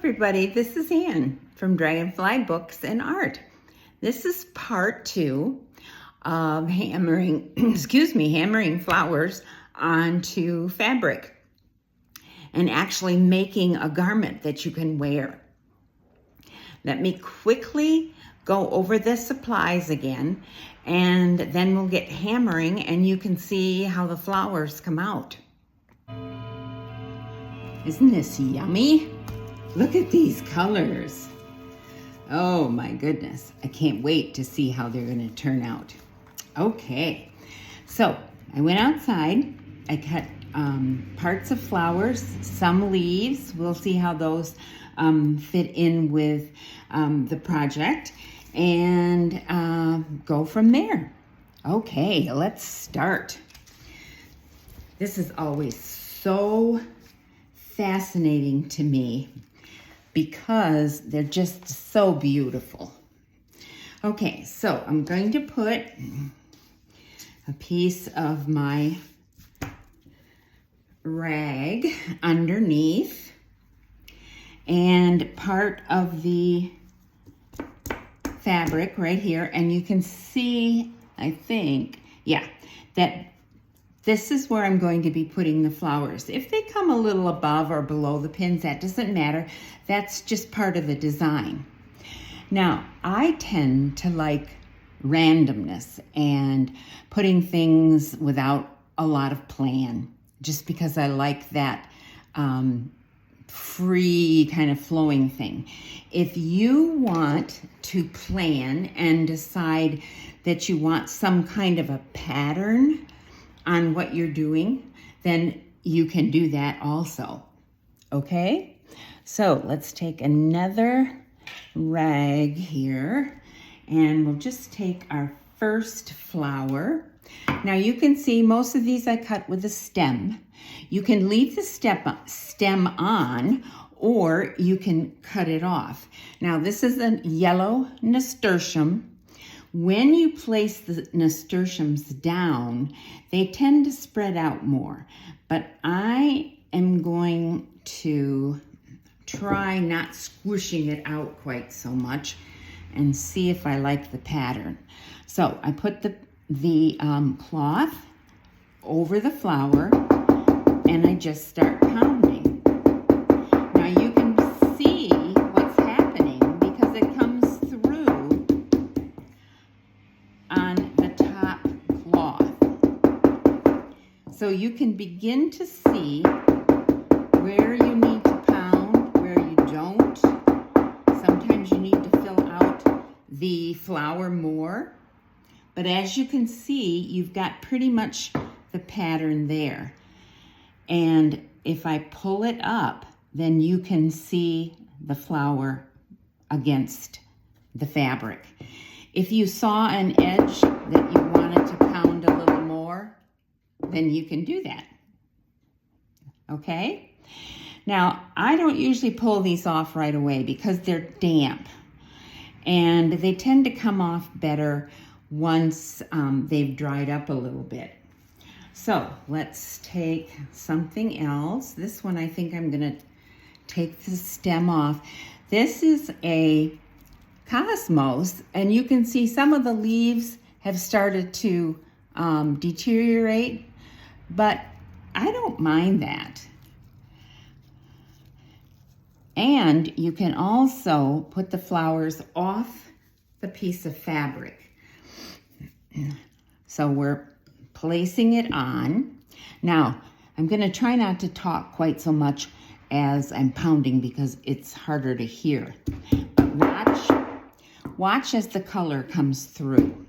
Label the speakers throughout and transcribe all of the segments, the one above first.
Speaker 1: everybody, this is Ann from Dragonfly Books and Art. This is part 2 of hammering flowers onto fabric and actually making a garment that you can wear. Let me quickly go over the supplies again, and then we'll get hammering and you can see how the flowers come out. Isn't this yummy? Look at these colors. Oh my goodness. I can't wait to see how they're going to turn out. Okay, so I went outside. I cut parts of flowers, some leaves. We'll see how those fit in with the project and go from there. Okay, let's start. This is always so fascinating to me because they're just so beautiful. Okay, so I'm going to put a piece of my rag underneath and part of the fabric right here, and you can see, I think, yeah, that this is where I'm going to be putting the flowers. If they come a little above or below the pins, that doesn't matter. That's just part of the design. Now, I tend to like randomness and putting things without a lot of plan, just because I like that free kind of flowing thing. If you want to plan and decide that you want some kind of a pattern on what you're doing, then you can do that also. Okay, so let's take another rag here and we'll just take our first flower. Now you can see most of these I cut with a stem. You can leave the stem on, or you can cut it off. Now this is a yellow nasturtium. When you place the nasturtiums down, they tend to spread out more, but I am going to try not squishing it out quite so much and see if I like the pattern. So I put the cloth over the flower and I just start pounding. Now you can see what's happening because it comes through on the top cloth. So you can begin to see where you need to pound, where you don't. Sometimes you need to fill out the flower more. But as you can see, you've got pretty much the pattern there. And if I pull it up, then you can see the flower against the fabric. If you saw an edge that you wanted to pound a little more, then you can do that. Okay? Now, I don't usually pull these off right away because they're damp. And they tend to come off better once they've dried up a little bit. So let's take something else. This one I think I'm gonna take the stem off. This is a cosmos, and you can see some of the leaves have started to deteriorate, but I don't mind that. And you can also put the flowers off the piece of fabric. So we're placing it on. Now, I'm going to try not to talk quite so much as I'm pounding because it's harder to hear. But watch as the color comes through.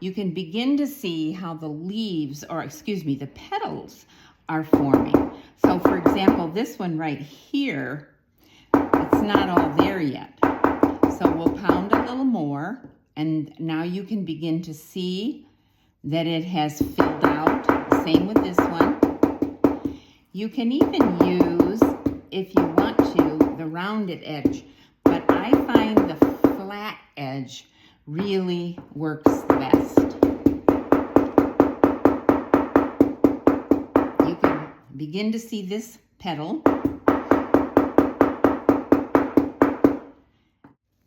Speaker 1: You can begin to see how the leaves, or excuse me, the petals are forming. So for example, this one right here, it's not all there yet. So we'll pound a little more, and now you can begin to see that it has filled out. Same with this one. You can even use, if you want to, the rounded edge, but I find the edge really works the best. You can begin to see this petal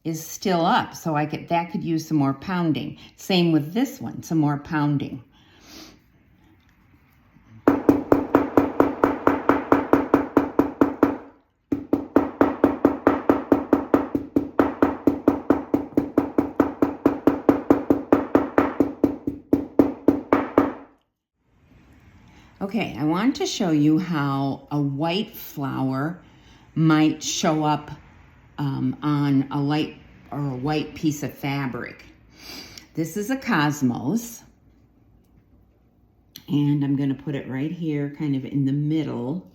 Speaker 1: is still up, so that could use some more pounding. Same with this one, some more pounding. Okay, I want to show you how a white flower might show up on a light or a white piece of fabric. This is a cosmos, and I'm going to put it right here, kind of in the middle,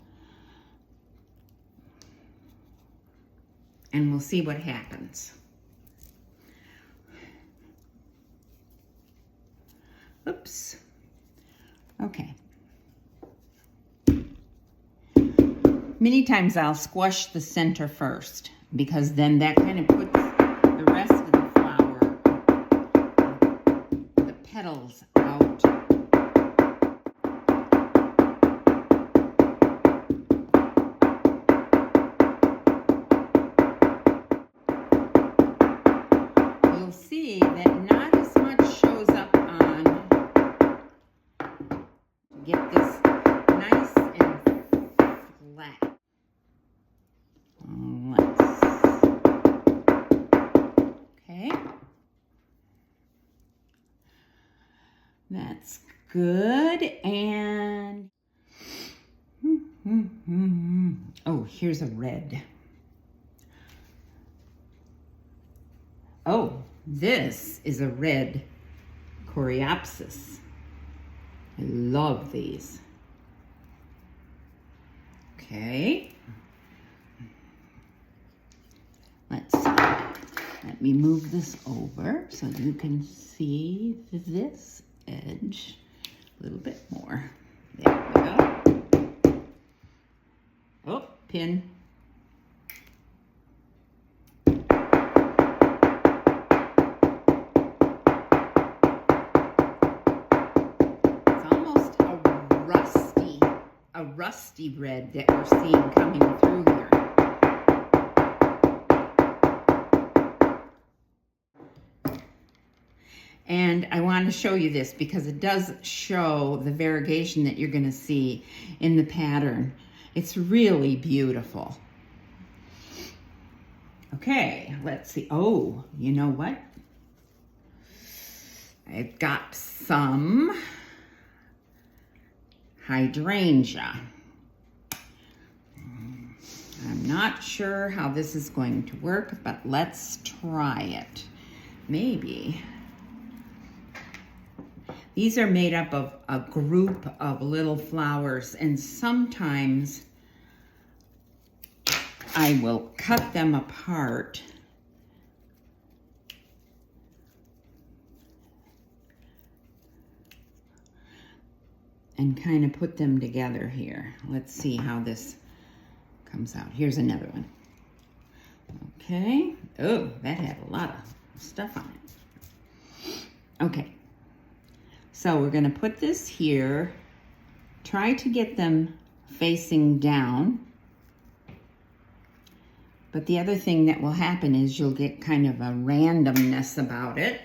Speaker 1: and we'll see what happens. Oops. Okay. Many times I'll squash the center first, because then that kind of puts the rest of the flower, the petals out. You'll see that not as much shows up on, get this nice and flat. Okay, that's good. And oh, here's a red. Oh, this is a red coreopsis. I love these. Okay. Let's see. Let me move this over so you can see this edge a little bit more. There we go. Oh, pin. It's almost a rusty red that we're seeing coming through here. And I want to show you this because it does show the variegation that you're going to see in the pattern. It's really beautiful. Okay, let's see. Oh, you know what? I've got some hydrangea. I'm not sure how this is going to work, but let's try it. Maybe. These are made up of a group of little flowers, and sometimes I will cut them apart and kind of put them together here. Let's see how this comes out. Here's another one. Okay. Oh, that had a lot of stuff on it. Okay. So we're going to put this here, try to get them facing down. But the other thing that will happen is you'll get kind of a randomness about it.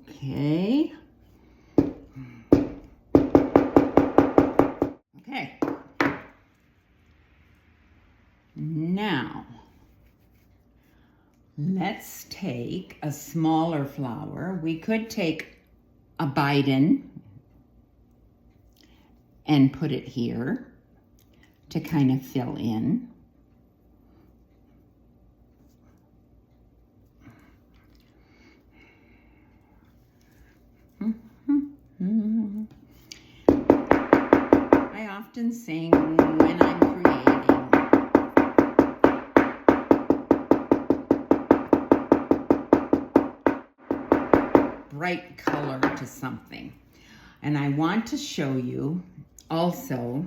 Speaker 1: Okay. Okay. Now, let's take a smaller flower. We could take a biden and put it here to kind of fill in. I often sing when I'm creating. Bright color to something. And I want to show you also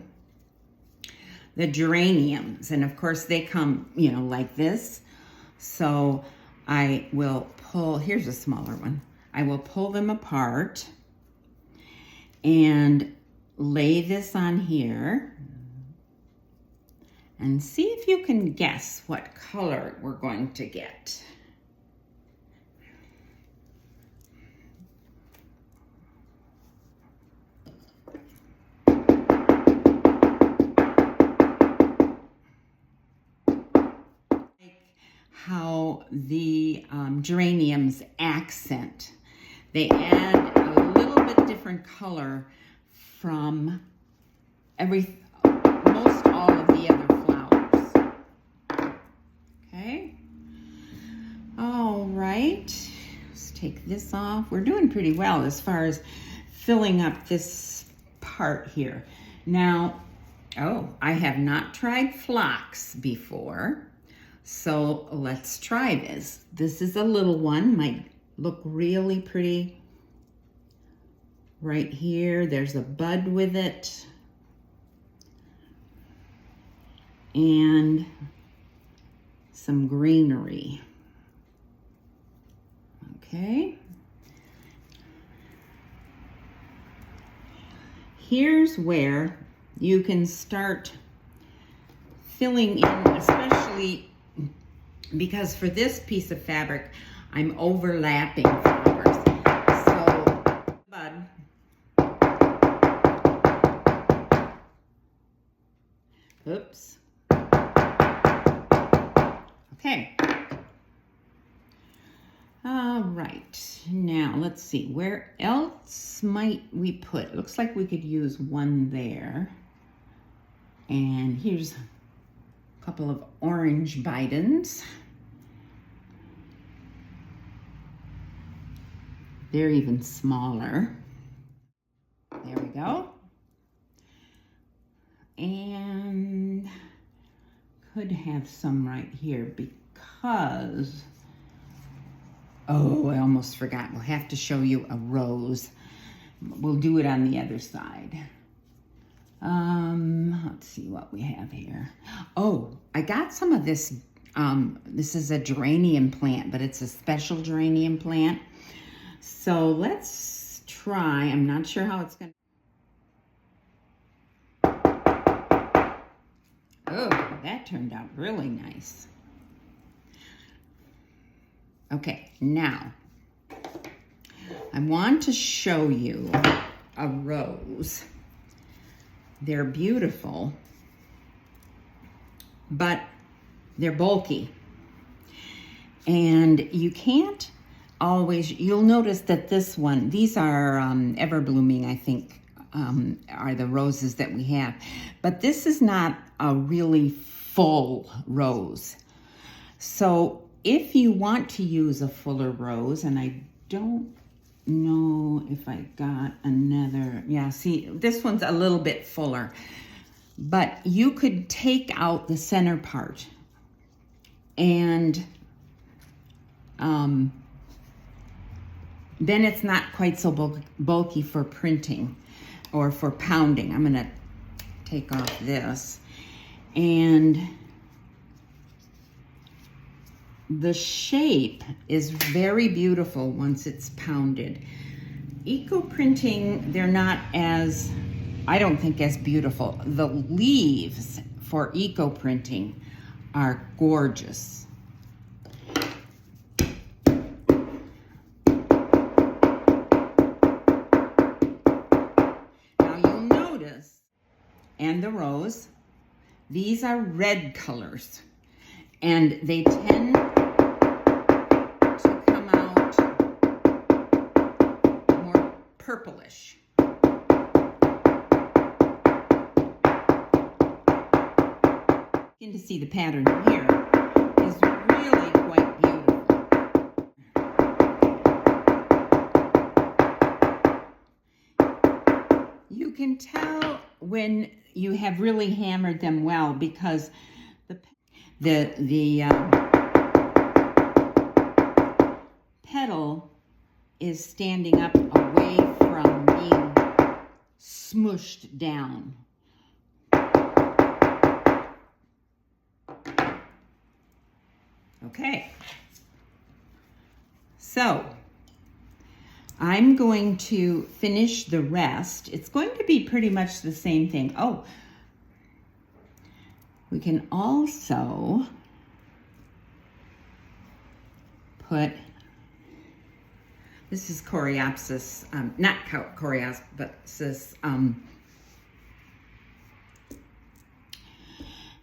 Speaker 1: the geraniums. And of course they come, you know, like this. So I will pull, here's a smaller one. I will pull them apart and lay this on here and see if you can guess what color we're going to get. How the geraniums accent. They add a little bit different color from most all of the other flowers. Okay. All right. Let's take this off. We're doing pretty well as far as filling up this part here. Now, I have not tried phlox before. So let's try this. This is a little one, might look really pretty. Right here, there's a bud with it. And some greenery. Okay. Here's where you can start filling in, especially because for this piece of fabric, I'm overlapping flowers. So, bud. Oops. Okay. All right. Now, let's see. Where else might we put? Looks like we could use one there. And here's a couple of orange bitins. They're even smaller. There we go. And could have some right here because, I almost forgot. We'll have to show you a rose. We'll do it on the other side. Let's see what we have here. I got some of this. This is a geranium plant, but it's a special geranium plant. So let's try. I'm not sure how it's going to. Oh, that turned out really nice. Okay, now I want to show you a rose. They're beautiful, but they're bulky. And you can't always, you'll notice that this one, these are ever blooming, I think, are the roses that we have. But this is not a really full rose. So if you want to use a fuller rose, and I don't know if I got another, yeah, see, this one's a little bit fuller, but you could take out the center part and then it's not quite so bulky for printing or for pounding. I'm gonna take off this, and the shape is very beautiful once it's pounded. Eco printing, they're not as, I don't think, as beautiful. The leaves for eco printing are gorgeous. Now you'll notice, and the rose, these are red colors, and they tend to come out more purplish. You can see the pattern here is really quite beautiful. You can tell when you have really hammered them well because the petal is standing up away from being smushed down. Okay. So I'm going to finish the rest. It's going to be pretty much the same thing. Oh, we can also put, this is Coreopsis, not Coreopsis,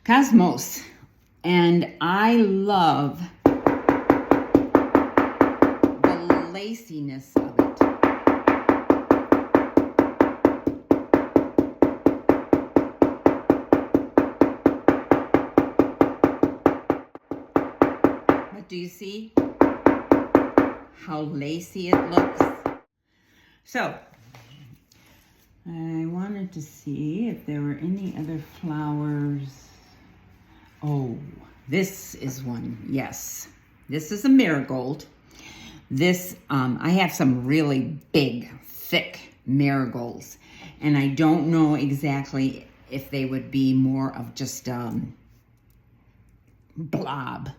Speaker 1: Cosmos. And I love the laciness of it. But do you see how lacy it looks? So I wanted to see if there were any other flowers. Oh, this is one. Yes, this is a marigold. This, I have some really big, thick marigolds, and I don't know exactly if they would be more of just blob.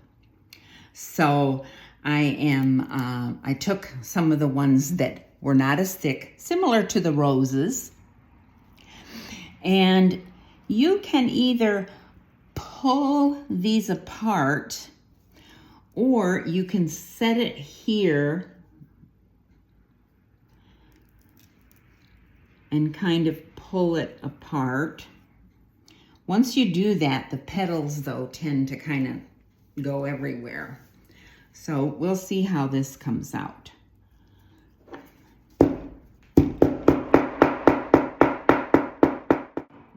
Speaker 1: So I took some of the ones that were not as thick, similar to the roses, and you can either pull these apart, or you can set it here and kind of pull it apart. Once you do that, the petals, though, tend to kind of go everywhere. So we'll see how this comes out.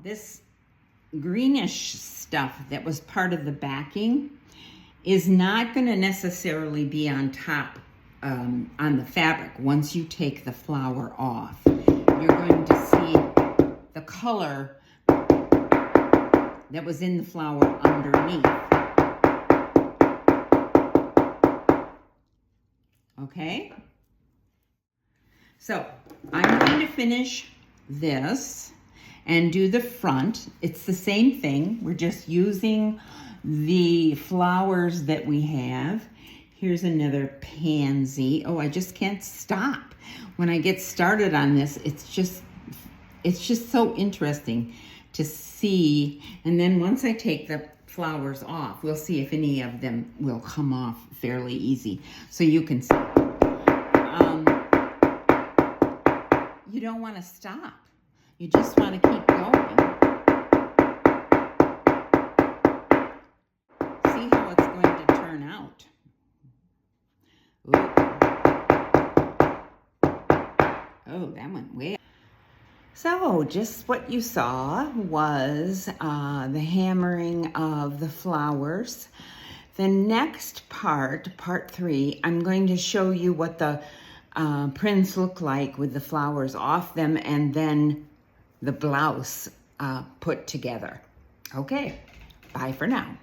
Speaker 1: This greenish stuff that was part of the backing is not going to necessarily be on top on the fabric. Once you take the flower off, you're going to see the color that was in the flower underneath. Okay? So I'm going to finish this and do the front. It's the same thing. We're just using the flowers that we have. Here's another pansy. Oh, I just can't stop. When I get started on this, it's just so interesting to see. And then once I take the flowers off, we'll see if any of them will come off fairly easy. So you can see. You don't want to stop. You just want to keep going. See how it's going to turn out. Ooh. Oh, that went way. So just what you saw was the hammering of the flowers. The next part, part 3, I'm going to show you what the prints look like with the flowers off them and then the blouse put together. Okay, bye for now.